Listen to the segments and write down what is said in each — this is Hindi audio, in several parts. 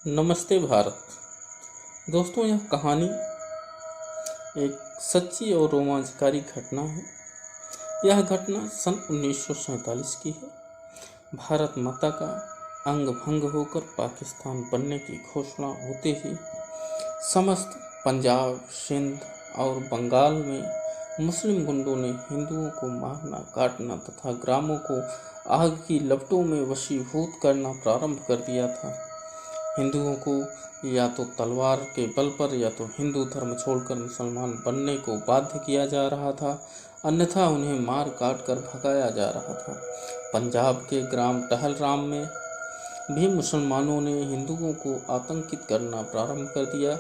नमस्ते भारत। दोस्तों, यह कहानी एक सच्ची और रोमांचकारी घटना है। यह घटना सन 1947 की है। भारत माता का अंग भंग होकर पाकिस्तान बनने की घोषणा होते ही समस्त पंजाब, सिंध और बंगाल में मुस्लिम गुंडों ने हिंदुओं को मारना, काटना तथा ग्रामों को आग की लपटों में वशीभूत करना प्रारंभ कर दिया था। हिंदुओं को या तो तलवार के बल पर या तो हिंदू धर्म छोड़कर मुसलमान बनने को बाध्य किया जा रहा था, अन्यथा उन्हें मार काट कर भगाया जा रहा था। पंजाब के ग्राम टहलराम में भी मुसलमानों ने हिंदुओं को आतंकित करना प्रारंभ कर दिया।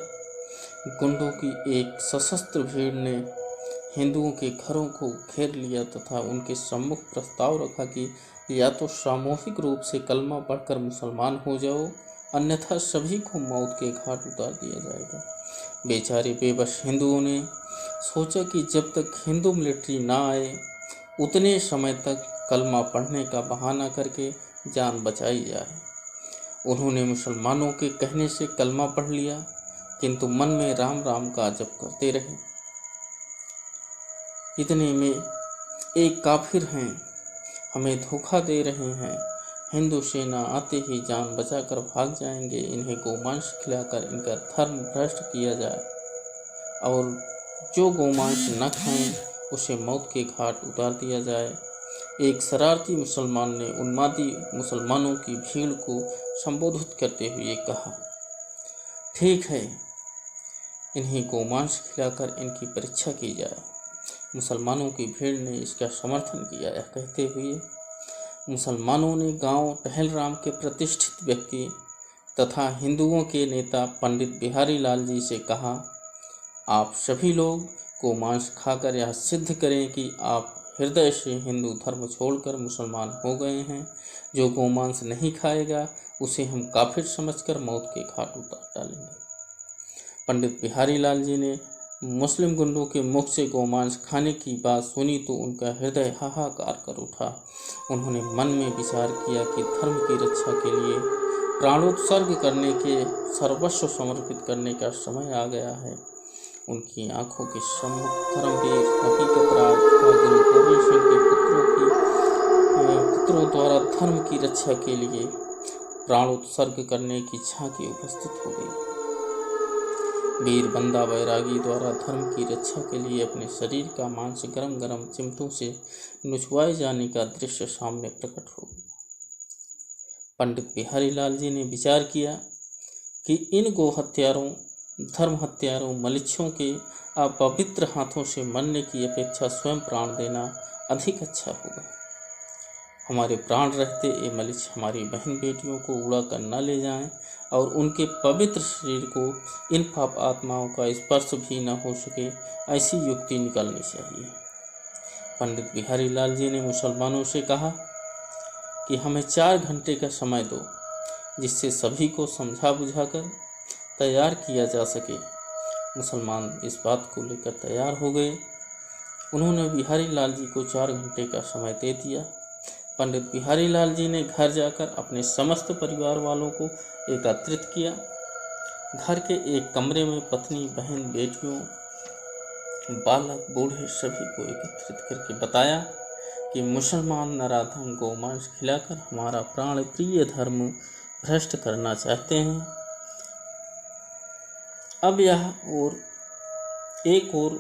गुंडों की एक सशस्त्र भीड़ ने हिंदुओं के घरों को घेर लिया तथा उनके सम्मुख प्रस्ताव रखा कि या तो सामूहिक रूप से कलमा पढ़कर मुसलमान हो जाओ, अन्यथा सभी को मौत के घाट उतार दिया जाएगा। बेचारे बेबस हिंदुओं ने सोचा कि जब तक हिंदू मिलिट्री ना आए उतने समय तक कलमा पढ़ने का बहाना करके जान बचाई जाए। उन्होंने मुसलमानों के कहने से कलमा पढ़ लिया, किंतु मन में राम राम का जप करते रहे। इतने में एक काफिर हैं, हमें धोखा दे रहे हैं, हिंदू सेना आते ही जान बचाकर भाग जाएंगे, इन्हें गोमांस खिलाकर इनका धर्म भ्रष्ट किया जाए और जो गोमांस न खाएं उसे मौत के घाट उतार दिया जाए। एक शरारती मुसलमान ने उन्मादी मुसलमानों की भीड़ को संबोधित करते हुए कहा, ठीक है, इन्हें गोमांस खिलाकर इनकी परीक्षा की जाए। मुसलमानों की भीड़ ने इसका समर्थन किया। यह कहते हुए मुसलमानों ने गांव टहलराम के प्रतिष्ठित व्यक्ति तथा हिंदुओं के नेता पंडित बिहारी लाल जी से कहा, आप सभी लोग गोमांस खाकर यह सिद्ध करें कि आप हृदय से हिंदू धर्म छोड़कर मुसलमान हो गए हैं। जो गोमांस नहीं खाएगा उसे हम काफिर समझकर मौत के घाट उतार डालेंगे। पंडित बिहारी लाल जी ने मुस्लिम गुंडों के मुख से गोमांस खाने की बात सुनी तो उनका हृदय हाहाकार कर उठा। उन्होंने मन में विचार किया कि धर्म की रक्षा के लिए प्राणोत्सर्ग करने के सर्वस्व समर्पित करने का समय आ गया है। उनकी आंखों के सम्मुख धर्मवीर हकीकत राज तथा गुरु गोविंद सिंह के पुत्रों द्वारा धर्म की रक्षा के लिए प्राणोत्सर्ग करने की झांकी उपस्थित हो गई। वीर बंदा बैरागी द्वारा धर्म की रक्षा के लिए अपने शरीर का मांस गरम गरम चिमटों से नुचवाए जाने का दृश्य सामने प्रकट हो गया। पंडित बिहारी लाल जी ने विचार किया कि इन गो हत्यारों, धर्म हत्यारों, मलिच्छों के अपवित्र हाथों से मरने की अपेक्षा स्वयं प्राण देना अधिक अच्छा होगा। हमारे प्राण रहते ये मलिच्छ हमारी बहन बेटियों को उड़ा कर न ले जाएं और उनके पवित्र शरीर को इन पाप आत्माओं का स्पर्श भी न हो सके, ऐसी युक्ति निकालनी चाहिए। पंडित बिहारी लाल जी ने मुसलमानों से कहा कि हमें 4 घंटे का समय दो, जिससे सभी को समझा बुझाकर तैयार किया जा सके। मुसलमान इस बात को लेकर तैयार हो गए। उन्होंने बिहारी लाल जी को 4 घंटे का समय दे दिया। पंडित बिहारी लाल जी ने घर जाकर अपने समस्त परिवार वालों को एकत्रित किया। घर के एक कमरे में पत्नी, बहन, बेटियों, बालक, बूढ़े सभी को एकत्रित करके बताया कि मुसलमान नराधम गोमांस खिलाकर हमारा प्राण प्रिय धर्म भ्रष्ट करना चाहते हैं। अब यह और एक और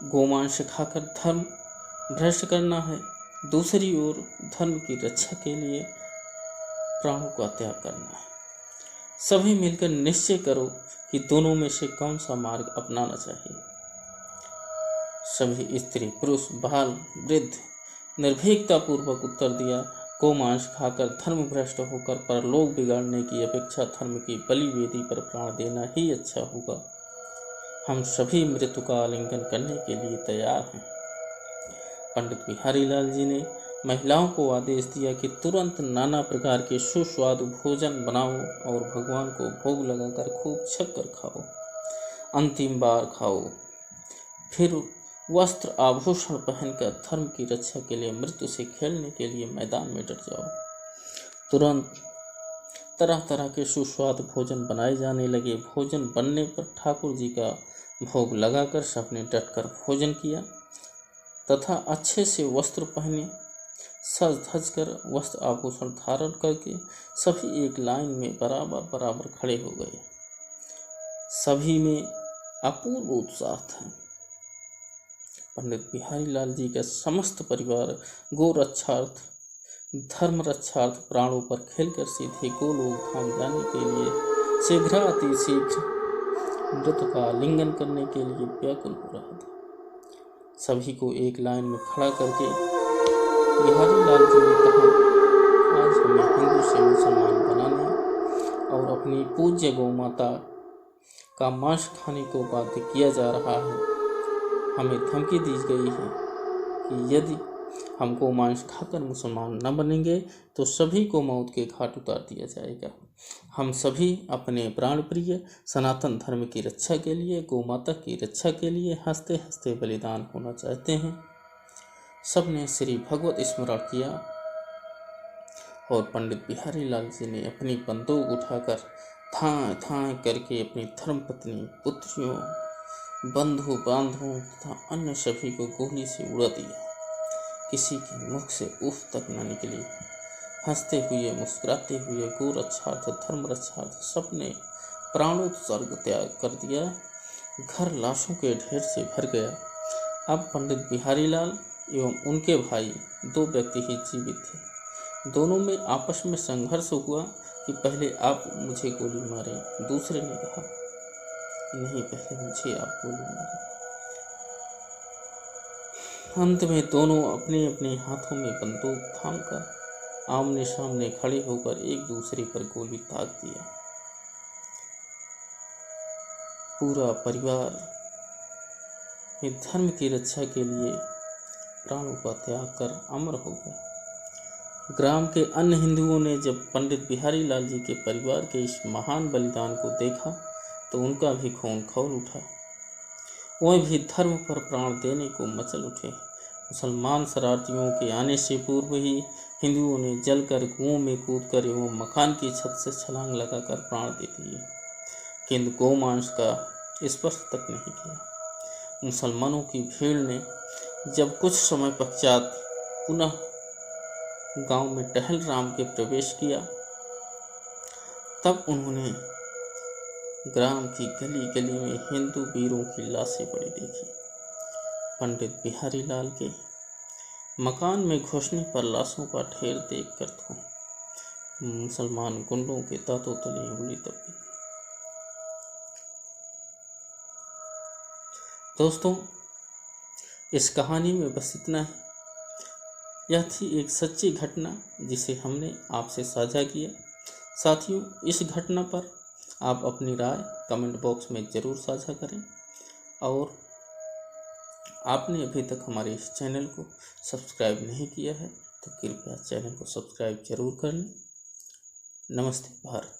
गोमांस खाकर धर्म भ्रष्ट करना है, दूसरी ओर धर्म की रक्षा के लिए प्राणों का त्याग करना है। सभी मिलकर निश्चय करो कि दोनों में से कौन सा मार्ग अपनाना चाहिए। सभी स्त्री, पुरुष, बाल, वृद्ध निर्भीकता पूर्वक उत्तर दिया, गोमांस खाकर धर्म भ्रष्ट होकर परलोक बिगाड़ने की अपेक्षा धर्म की बलि वेदी पर प्राण देना ही अच्छा होगा। हम सभी मृत्यु का आलिंगन करने के लिए तैयार हैं। पंडित बिहारी लाल जी ने महिलाओं को आदेश दिया कि तुरंत नाना प्रकार के सुस्वादु भोजन बनाओ और भगवान को भोग लगाकर खूब छक्कर खाओ, अंतिम बार खाओ। फिर वस्त्र आभूषण पहनकर धर्म की रक्षा के लिए मृत्यु से खेलने के लिए मैदान में डट जाओ। तुरंत तरह तरह के सुस्वादु भोजन बनाए जाने लगे। भोजन बनने पर ठाकुर जी का भोग लगाकर सबने डटकर भोजन किया तथा अच्छे से वस्त्र पहने, सज धज कर वस्त्र आभूषण धारण करके सभी एक लाइन में बराबर बराबर खड़े हो गए। सभी में अपूर्व उत्साह था। पंडित बिहारी लाल जी का समस्त परिवार गो रक्षार्थ, धर्म रक्षार्थ प्राणों पर खेलकर सीधे गोलोक धाम जाने के लिए शीघ्राति शीघ्र मृत का लिंगन करने के लिए व्याकुल हो रहा था। सभी को एक लाइन में खड़ा करके बिहारी लाल जी ने कहा, आज हमें हिंदू से मुसलमान बनाने और अपनी पूज्य गौ माता का मांस खाने को बाध्य किया जा रहा है। हमें धमकी दी गई है कि यदि हम गौ मांस खाकर मुसलमान न बनेंगे तो सभी को मौत के घाट उतार दिया जाएगा। हम सभी अपने प्राण प्रिय सनातन धर्म की रक्षा के लिए, गौ माता की रक्षा के लिए हंसते हंसते बलिदान होना चाहते हैं। सबने श्री भगवत स्मरण किया और पंडित बिहारी लाल जी ने अपनी बंदूक उठाकर थां थां करके अपनी धर्मपत्नी, पुत्रियों, बंधु बांधवों तथा अन्य सभी को गोली से उड़ा दिया। किसी के मुख से उफ तक न निकली। हंसते हुए, मुस्कुराते हुए गो रक्षार्थ, धर्म रक्षार्थ सबने प्राणोत्सर्ग त्याग कर दिया। घर लाशों के ढेर से भर गया। अब पंडित बिहारी लाल एवं उनके भाई 2 व्यक्ति ही जीवित थे। दोनों में आपस में संघर्ष हुआ कि पहले आप मुझे गोली मारें। दूसरे ने कहा, नहीं, पहले मुझे आप गोली मारें। अंत में दोनों अपने अपने हाथों में बंदूक थामकर आमने सामने खड़े होकर एक दूसरे पर गोली ताक दिया। पूरा परिवार धर्म की रक्षा के लिए प्राणों का त्याग कर अमर हो गया। ग्राम के अन्य हिंदुओं ने जब पंडित बिहारी लाल जी के परिवार के इस महान बलिदान को देखा तो उनका भी खून खौल उठा। वह भी धर्म पर प्राण देने को मचल उठे। मुसलमान शरारतियों के आने से पूर्व ही हिंदुओं ने जलकर कुओं में कूदकर एवं मकान की छत से छलांग लगाकर प्राण दे दिए, किंतु गोमांस का स्पर्श तक नहीं किया। मुसलमानों की भीड़ ने जब कुछ समय पश्चात पुनः गांव में टहल राम के प्रवेश किया, तब उन्होंने ग्राम की गली गली में हिंदू वीरों की लाशें पड़ी देखी। पंडित बिहारी लाल के मकान में घुसने पर लाशों का ढेर देखकर तो मुसलमान गुंडों के दांतों तले उंगली दब गई। दोस्तों, इस कहानी में बस इतना है। यह थी एक सच्ची घटना जिसे हमने आपसे साझा किया। साथियों, इस घटना पर आप अपनी राय कमेंट बॉक्स में ज़रूर साझा करें और आपने अभी तक हमारे इस चैनल को सब्सक्राइब नहीं किया है तो कृपया चैनल को सब्सक्राइब जरूर कर लें। नमस्ते भारत।